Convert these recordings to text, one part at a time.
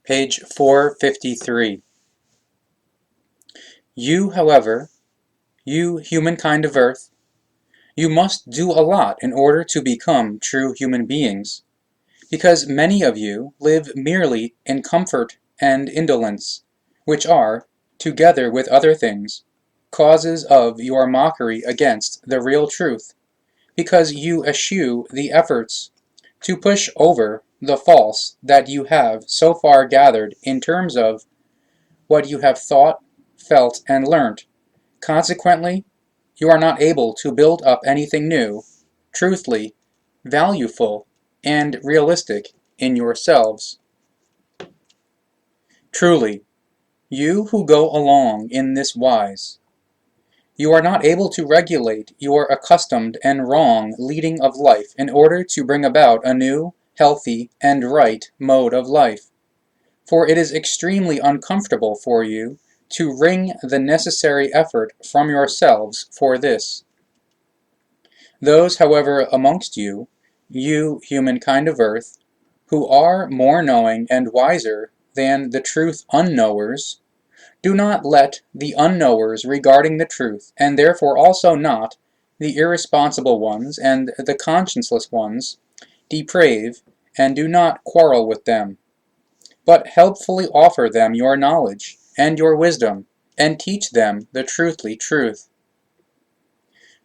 Page 453. You, however, you humankind of Earth, you must do a lot in order to become true human beings, because many of you live merely in comfort and indolence, which are, together with other things, causes of your mockery against the real truth, because you eschew the efforts to push over the false that you have so far gathered in terms of what you have thought, felt, and learnt. Consequently, you are not able to build up anything new, truthfully, valueful, and realistic in yourselves. Truly, you who go along in this wise, you are not able to regulate your accustomed and wrong leading of life in order to bring about a new, healthy, and right mode of life, for it is extremely uncomfortable for you to wring the necessary effort from yourselves for this. Those, however, amongst you, you humankind of Earth, who are more knowing and wiser than the truth unknowers, do not let the unknowers regarding the truth, and therefore also not the irresponsible ones and the conscienceless ones, deprave, and do not quarrel with them, but helpfully offer them your knowledge and your wisdom, and teach them the truthly truth.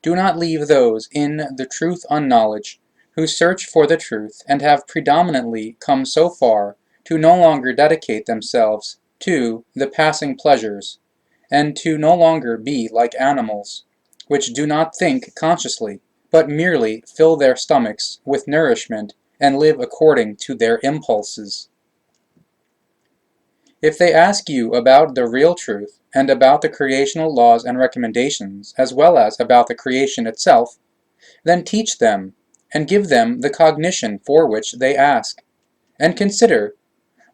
Do not leave those in the truth unknowledge who search for the truth and have predominantly come so far to no longer dedicate themselves to the passing pleasures, and to no longer be like animals, which do not think consciously, but merely fill their stomachs with nourishment and live according to their impulses. If they ask you about the real truth, and about the creational laws and recommendations, as well as about the creation itself, then teach them, and give them the cognition for which they ask, and consider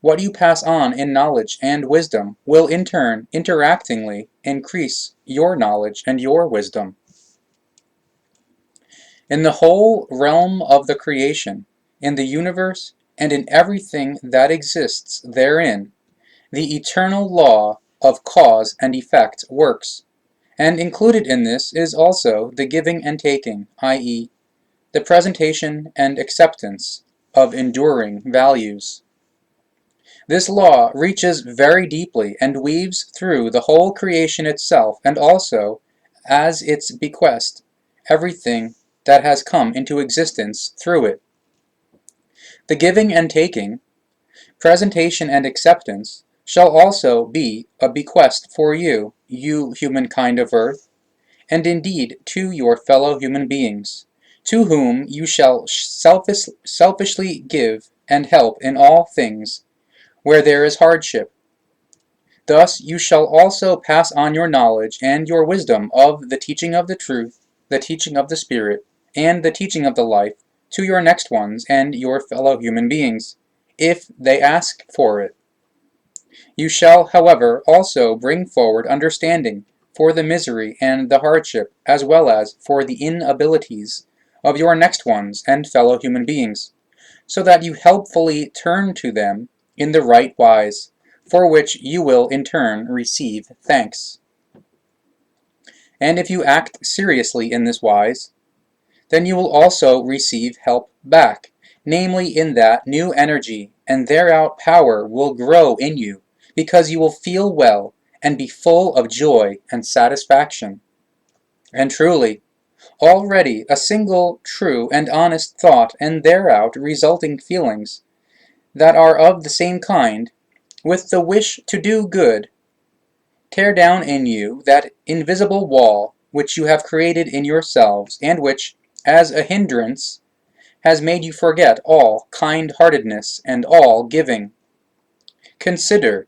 what you pass on in knowledge and wisdom will in turn interactingly increase your knowledge and your wisdom. In the whole realm of the creation, in the universe, and in everything that exists therein, the eternal law of cause and effect works, and included in this is also the giving and taking, i.e., the presentation and acceptance of enduring values. This law reaches very deeply and weaves through the whole creation itself, and also, as its bequest, everything that has come into existence through it. The giving and taking, presentation and acceptance, shall also be a bequest for you, you humankind of Earth, and indeed to your fellow human beings, to whom you shall selfishly give and help in all things where there is hardship. Thus you shall also pass on your knowledge and your wisdom of the teaching of the truth, the teaching of the Spirit, and the teaching of the life to your next ones and your fellow human beings, if they ask for it. You shall, however, also bring forward understanding for the misery and the hardship, as well as for the inabilities of your next ones and fellow human beings, so that you helpfully turn to them in the right wise, for which you will in turn receive thanks. And if you act seriously in this wise, then you will also receive help back, namely in that new energy and thereout power will grow in you, because you will feel well and be full of joy and satisfaction. And truly, already a single true and honest thought and thereout resulting feelings that are of the same kind, with the wish to do good, tear down in you that invisible wall which you have created in yourselves, and which, as a hindrance, has made you forget all kind-heartedness and all giving. Consider,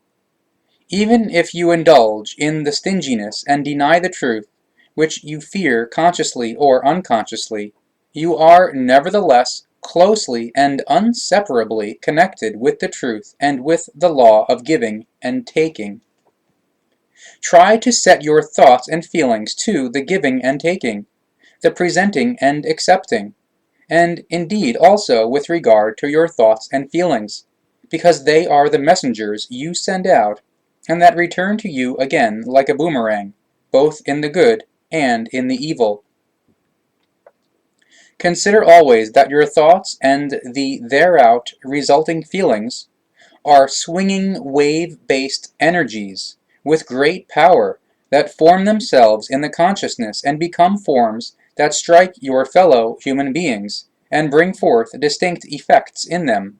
even if you indulge in the stinginess and deny the truth, which you fear consciously or unconsciously, you are nevertheless closely and inseparably connected with the truth and with the law of giving and taking. Try to set your thoughts and feelings to the giving and taking, the presenting and accepting, and indeed also with regard to your thoughts and feelings, because they are the messengers you send out, and that return to you again like a boomerang, both in the good and in the evil. Consider always that your thoughts and the thereout resulting feelings are swinging wave-based energies with great power that form themselves in the consciousness and become forms that strike your fellow human beings and bring forth distinct effects in them.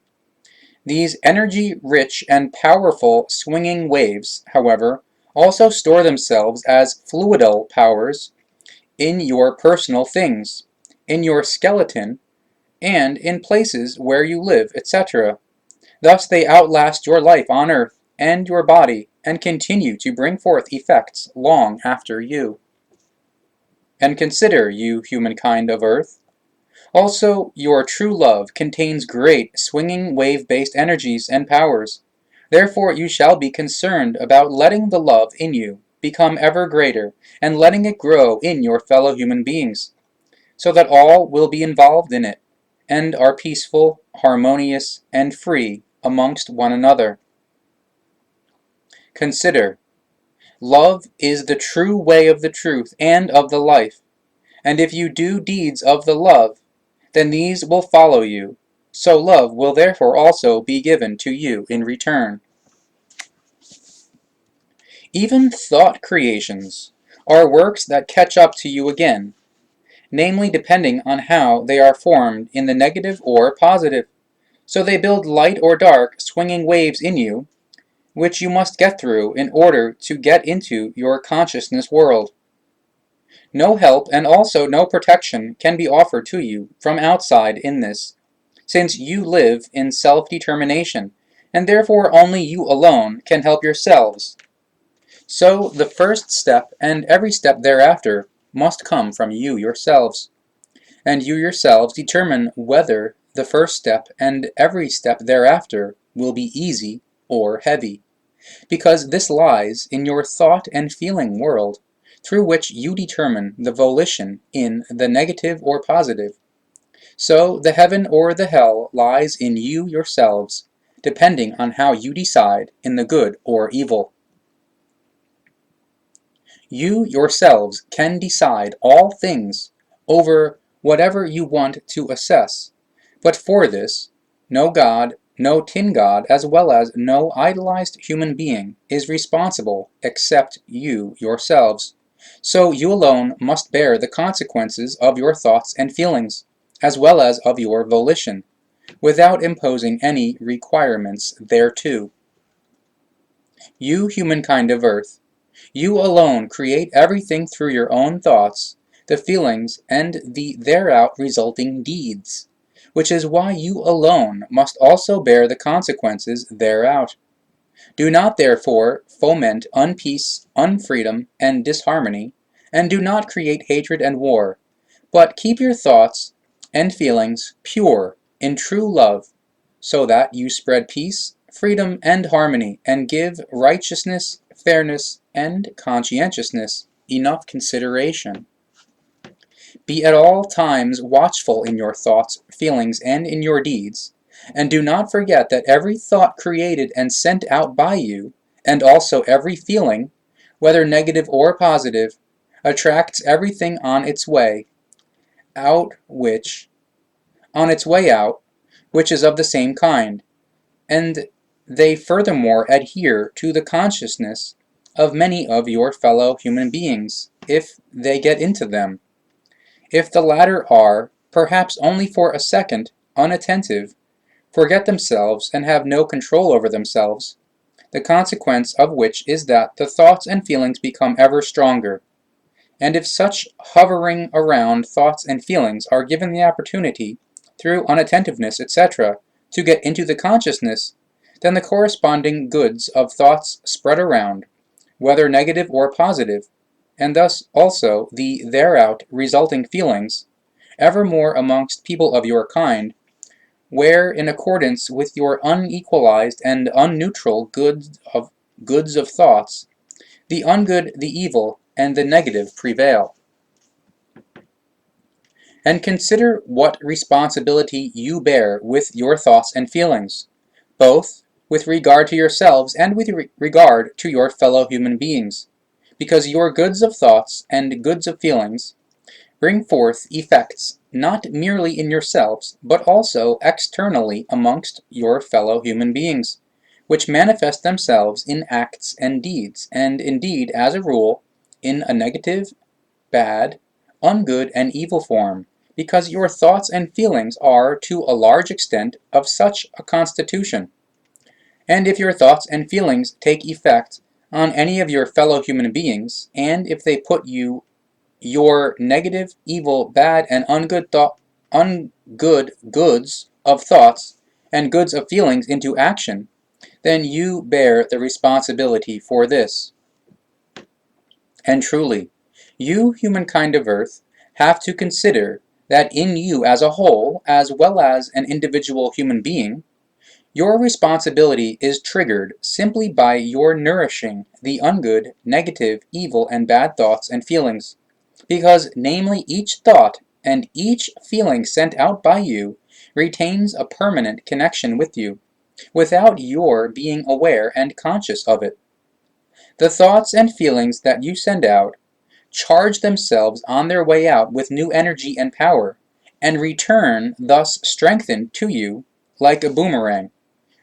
These energy-rich and powerful swinging waves, however, also store themselves as fluidal powers in your personal things, in your skeleton, and in places where you live, etc. Thus they outlast your life on earth and your body, and continue to bring forth effects long after you. And consider, you humankind of earth, also your true love contains great swinging wave-based energies and powers. Therefore you shall be concerned about letting the love in you become ever greater, and letting it grow in your fellow human beings, so that all will be involved in it, and are peaceful, harmonious, and free amongst one another. Consider, love is the true way of the truth and of the life, and if you do deeds of the love, then these will follow you, so love will therefore also be given to you in return. Even thought creations are works that catch up to you again, namely depending on how they are formed in the negative or positive. So they build light or dark swinging waves in you, which you must get through in order to get into your consciousness world. No help and also no protection can be offered to you from outside in this, since you live in self-determination, and therefore only you alone can help yourselves. So the first step and every step thereafter must come from you yourselves, and you yourselves determine whether the first step and every step thereafter will be easy or heavy, because this lies in your thought and feeling world, through which you determine the volition in the negative or positive. So the heaven or the hell lies in you yourselves, depending on how you decide in the good or evil. You yourselves can decide all things over whatever you want to assess, but for this, no god, no tin god, as well as no idolized human being is responsible except you yourselves. So you alone must bear the consequences of your thoughts and feelings, as well as of your volition, without imposing any requirements thereto. You humankind of earth, you alone create everything through your own thoughts, the feelings, and the thereout resulting deeds, which is why you alone must also bear the consequences thereout. Do not therefore foment unpeace, unfreedom, and disharmony, and do not create hatred and war, but keep your thoughts and feelings pure in true love, so that you spread peace, freedom, and harmony, and give righteousness, fairness, and conscientiousness enough consideration. Be at all times watchful in your thoughts, feelings, and in your deeds, and do not forget that every thought created and sent out by you, and also every feeling, whether negative or positive, attracts everything on its way out which is of the same kind, and they furthermore adhere to the consciousness of many of your fellow human beings, if they get into them. If the latter are, perhaps only for a second, unattentive, forget themselves and have no control over themselves, the consequence of which is that the thoughts and feelings become ever stronger. And if such hovering around thoughts and feelings are given the opportunity, through unattentiveness, etc., to get into the consciousness, then the corresponding goods of thoughts spread around, whether negative or positive, and thus also the thereout resulting feelings, evermore amongst people of your kind, where in accordance with your unequalized and unneutral goods of thoughts, the ungood, the evil, and the negative prevail. And consider what responsibility you bear with your thoughts and feelings, both with regard to yourselves and with regard to your fellow human beings, because your goods of thoughts and goods of feelings bring forth effects not merely in yourselves, but also externally amongst your fellow human beings, which manifest themselves in acts and deeds, and indeed, as a rule, in a negative, bad, ungood, and evil form, because your thoughts and feelings are, to a large extent, of such a constitution. And if your thoughts and feelings take effect on any of your fellow human beings, and if they put your negative, evil, bad, and ungood goods of thoughts and goods of feelings into action, then you bear the responsibility for this. And truly, you, humankind of Earth, have to consider that in you as a whole, as well as an individual human being, your responsibility is triggered simply by your nourishing the ungood, negative, evil, and bad thoughts and feelings, because namely each thought and each feeling sent out by you retains a permanent connection with you, without your being aware and conscious of it. The thoughts and feelings that you send out charge themselves on their way out with new energy and power, and return thus strengthened to you like a boomerang,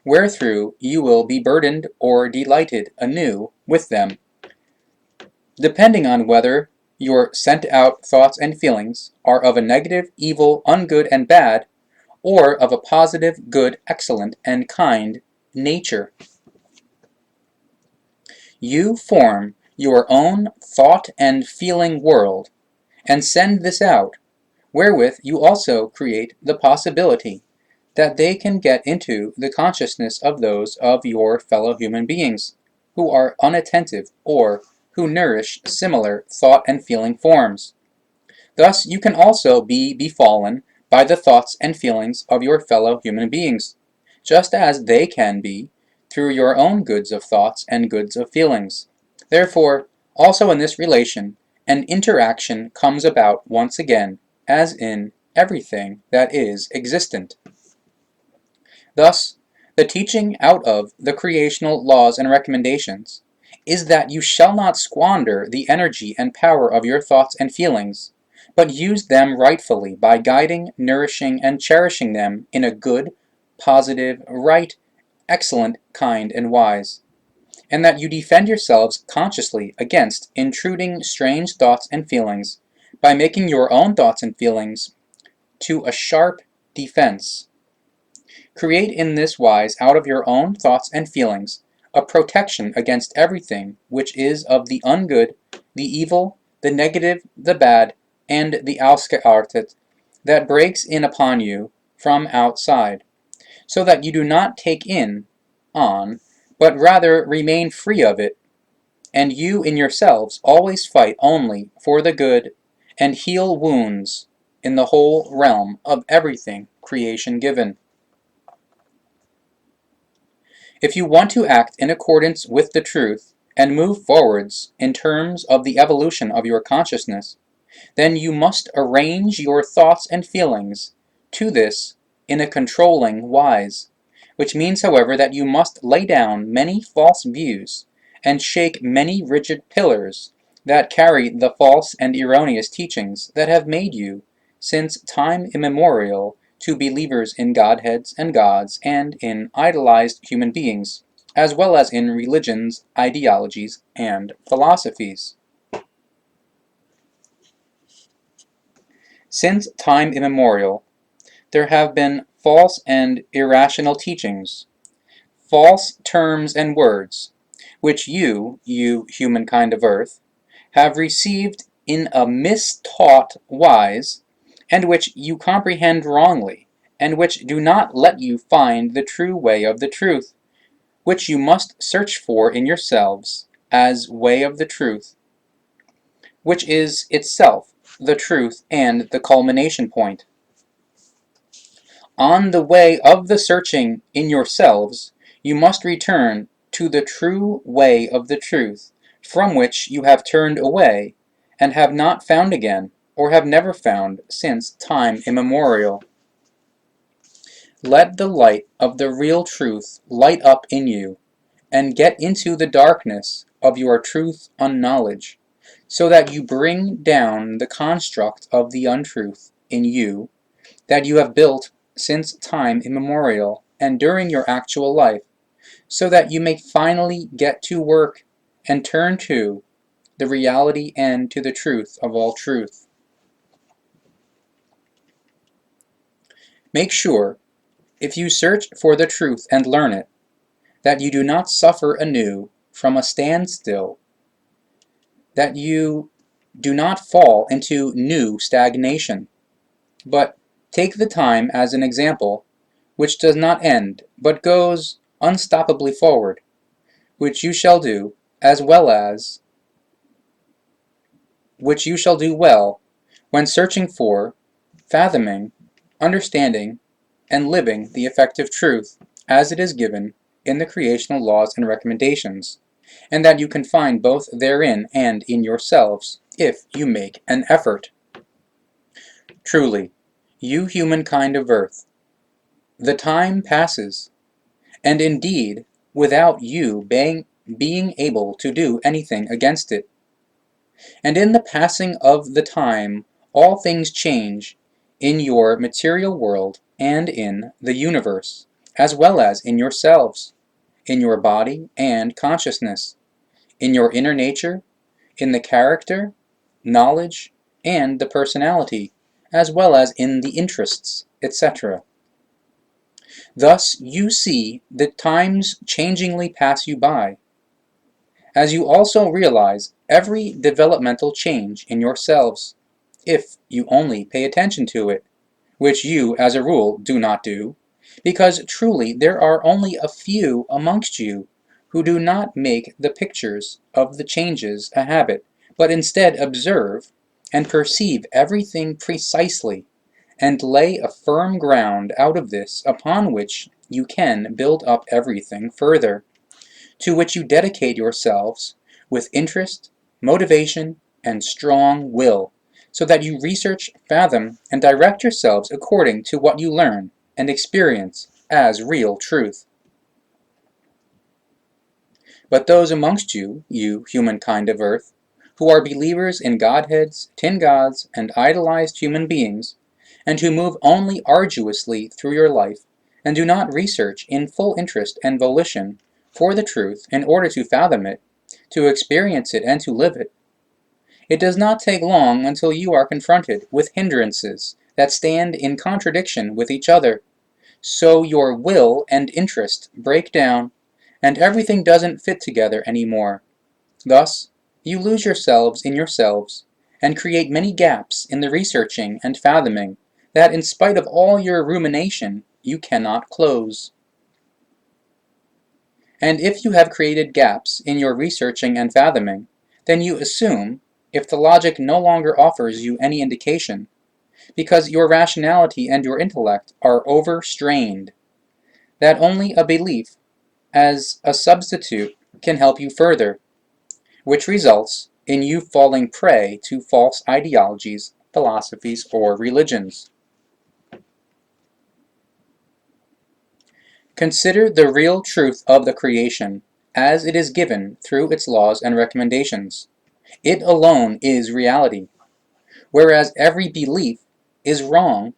wherethrough you will be burdened or delighted anew with them, depending on whether your sent out thoughts and feelings are of a negative, evil, ungood, and bad, or of a positive, good, excellent, and kind nature. You form your own thought and feeling world, and send this out, wherewith you also create the possibility that they can get into the consciousness of those of your fellow human beings who are unattentive or who nourish similar thought and feeling forms. Thus you can also be befallen by the thoughts and feelings of your fellow human beings, just as they can be through your own goods of thoughts and goods of feelings. Therefore, also in this relation, an interaction comes about once again, as in everything that is existent. Thus, the teaching out of the creational laws and recommendations is that you shall not squander the energy and power of your thoughts and feelings, but use them rightfully by guiding, nourishing, and cherishing them in a good, positive, right, excellent, kind, and wise, and that you defend yourselves consciously against intruding strange thoughts and feelings by making your own thoughts and feelings to a sharp defense. Create in this wise out of your own thoughts and feelings a protection against everything which is of the ungood, the evil, the negative, the bad, and the uncorrupted that breaks in upon you from outside, so that you do not take on, but rather remain free of it, and you in yourselves always fight only for the good and heal wounds in the whole realm of everything creation given. If you want to act in accordance with the truth and move forwards in terms of the evolution of your consciousness, then you must arrange your thoughts and feelings to this in a controlling wise, which means, however, that you must lay down many false views and shake many rigid pillars that carry the false and erroneous teachings that have made you, since time immemorial, to believers in godheads and gods and in idolized human beings, as well as in religions, ideologies, and philosophies. Since time immemorial, there have been false and irrational teachings, false terms and words, which you humankind of Earth, have received in a mistaught wise, and which you comprehend wrongly, and which do not let you find the true way of the truth, which you must search for in yourselves as way of the truth, which is itself the truth and the culmination point. On the way of the searching in yourselves, you must return to the true way of the truth, from which you have turned away, and have not found again, or have never found since time immemorial. Let the light of the real truth light up in you, and get into the darkness of your truth unknowledge, so that you bring down the construct of the untruth in you that you have built since time immemorial and during your actual life, so that you may finally get to work and turn to the reality and to the truth of all truth. Make sure, if you search for the truth and learn it, that you do not suffer anew from a standstill, that you do not fall into new stagnation, but take the time as an example which does not end, but goes unstoppably forward, which you shall do which you shall do well when searching for, fathoming, understanding, and living the effective truth as it is given in the creational laws and recommendations, and that you can find both therein and in yourselves, if you make an effort. Truly, you human kind of earth, the time passes, and indeed without you being able to do anything against it. And in the passing of the time all things change in your material world and in the universe, as well as in yourselves, in your body and consciousness, in your inner nature, in the character, knowledge, and the personality, as well as in the interests, etc. Thus you see the times changingly pass you by, as you also realize every developmental change in yourselves, if you only pay attention to it, which you, as a rule, do not do, because truly there are only a few amongst you who do not make the pictures of the changes a habit, but instead observe and perceive everything precisely, and lay a firm ground out of this upon which you can build up everything further, to which you dedicate yourselves with interest, motivation, and strong will, so that you research, fathom, and direct yourselves according to what you learn and experience as real truth. But those amongst you, you humankind of earth, who are believers in godheads, tin gods, and idolized human beings, and who move only arduously through your life, and do not research in full interest and volition for the truth in order to fathom it, to experience it, and to live it, it does not take long until you are confronted with hindrances that stand in contradiction with each other, so your will and interest break down, and everything doesn't fit together anymore. Thus, you lose yourselves in yourselves, and create many gaps in the researching and fathoming that, in spite of all your rumination, you cannot close. And if you have created gaps in your researching and fathoming, then you assume, if the logic no longer offers you any indication, because your rationality and your intellect are overstrained, that only a belief as a substitute can help you further, which results in you falling prey to false ideologies, philosophies, or religions. Consider the real truth of the creation as it is given through its laws and recommendations. It alone is reality, whereas every belief is wrong,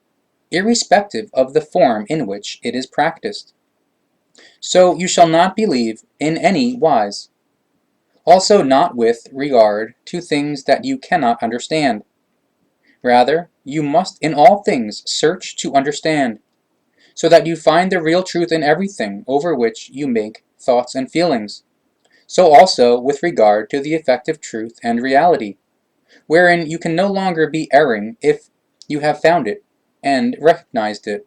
irrespective of the form in which it is practiced. So you shall not believe in any wise, also not with regard to things that you cannot understand. Rather, you must in all things search to understand, so that you find the real truth in everything over which you make thoughts and feelings. So also with regard to the effective truth and reality, wherein you can no longer be erring if you have found it and recognized it.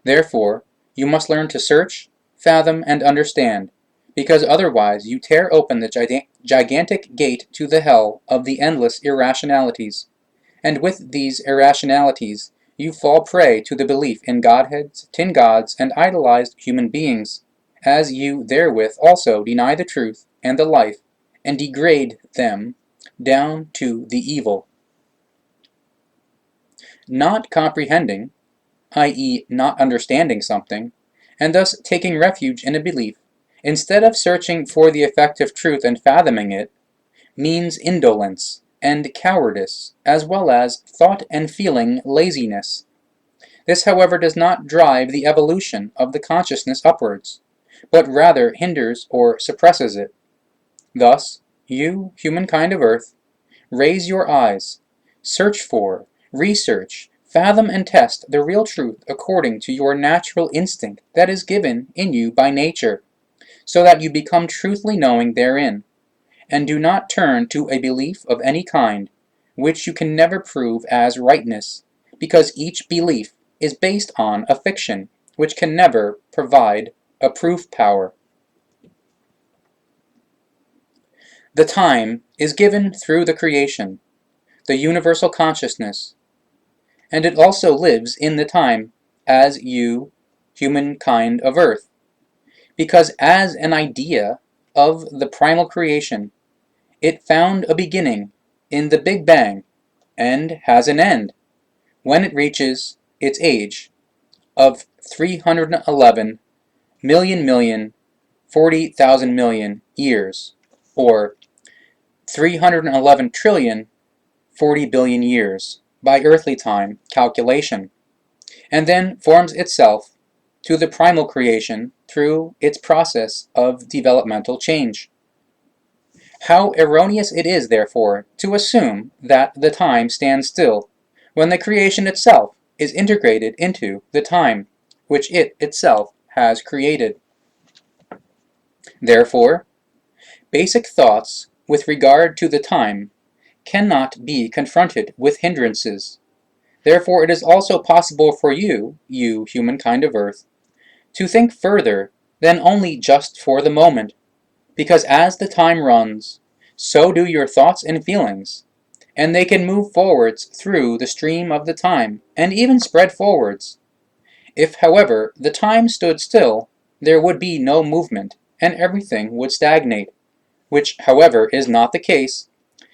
Therefore, you must learn to search, fathom, and understand, because otherwise you tear open the gigantic gate to the hell of the endless irrationalities, and with these irrationalities you fall prey to the belief in godheads, tin gods, and idolized human beings, as you therewith also deny the truth and the life, and degrade them down to the evil. Not comprehending, i.e. not understanding something, and thus taking refuge in a belief, instead of searching for the effective truth and fathoming it, means indolence and cowardice, as well as thought and feeling laziness. This, however, does not drive the evolution of the consciousness upwards, but rather hinders or suppresses it. Thus, you, humankind of Earth, raise your eyes, search for, research, fathom and test the real truth according to your natural instinct that is given in you by nature, so that you become truthfully knowing therein, and do not turn to a belief of any kind, which you can never prove as rightness, because each belief is based on a fiction which can never provide a proof power. The time is given through the creation, the universal consciousness, and it also lives in the time as you, humankind of Earth, because as an idea of the primal creation, it found a beginning in the Big Bang and has an end when it reaches its age of 311 million 40,000 million years, or 311 trillion 40 billion years by earthly time calculation, and then forms itself to the primal creation through its process of developmental change. How erroneous it is, therefore, to assume that the time stands still, when the creation itself is integrated into the time which it itself has created. Therefore, basic thoughts with regard to the time cannot be confronted with hindrances. Therefore, it is also possible for you, humankind of Earth, to think further than only just for the moment, because as the time runs, so do your thoughts and feelings, and they can move forwards through the stream of the time, and even spread forwards. If, however, the time stood still, there would be no movement, and everything would stagnate, which, however, is not the case,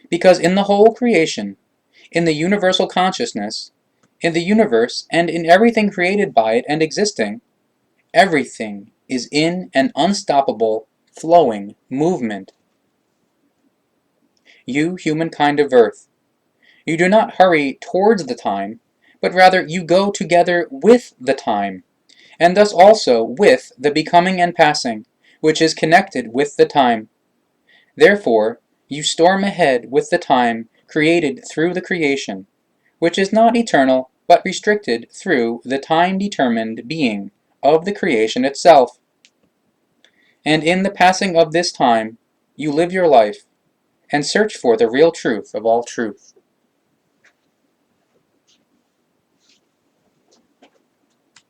because in the whole creation, in the universal consciousness, in the universe, and in everything created by it and existing, everything is in an unstoppable, flowing movement. You, humankind of Earth, you do not hurry towards the time, but rather you go together with the time, and thus also with the becoming and passing, which is connected with the time. Therefore, you storm ahead with the time created through the creation, which is not eternal, but restricted through the time-determined being of the creation itself. And in the passing of this time, you live your life, and search for the real truth of all truth.